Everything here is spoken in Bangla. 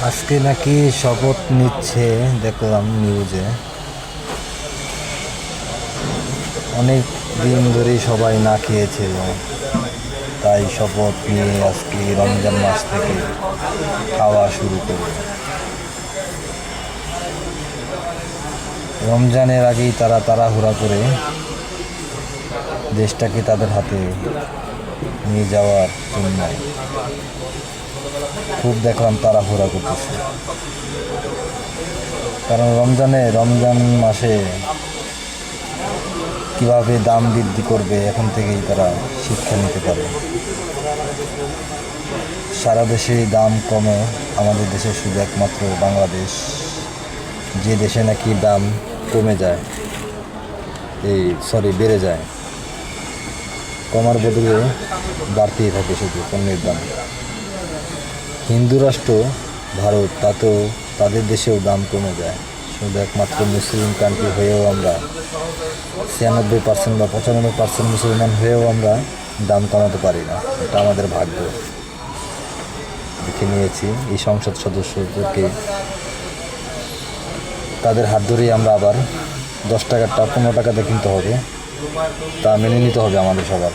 আজকে নাকি শপথ নিচ্ছে, দেখলাম নিউজে। অনেক দিন ধরেই সবাই না খেয়েছিল, তাই শপথ নিয়ে আজকে রমজান মাস থেকে খাওয়া শুরু করবে। রমজানের আগেই তারা তাড়াহুড়া করে দেশটাকে তাদের হাতে নিয়ে যাওয়ার জন্য খুব দেখলাম তাড়াহুড়া করতেছে। কারণ রমজান মাসে কিভাবে দাম বৃদ্ধি করবে এখন থেকেই তারা শিক্ষা নিতে পারে। সারা দেশে দাম কমে, আমাদের দেশে শুধু একমাত্র বাংলাদেশ যে দেশে নাকি দাম কমে যায়, বেড়ে যায়, কমার বদলে বাড়তেই থাকে শুধু পণ্যের দাম। হিন্দু রাষ্ট্র ভারত, তাতেও তাদের দেশেও দাম কমে যায়। শুধু একমাত্র মুসলিম কান্ট্রি হয়েও আমরা 96% বা 95% মুসলমান হয়েও আমরা দাম কমাতে পারি না। এটা আমাদের ভাগ্য। দেখে নিয়েছি এই সংসদ সদস্যদেরকে, তাদের হাত ধরেই আমরা আবার 10 টাকারটা 15 টাকাতে কিনতে হবে, তা মেনে নিতে হবে আমাদের সবার।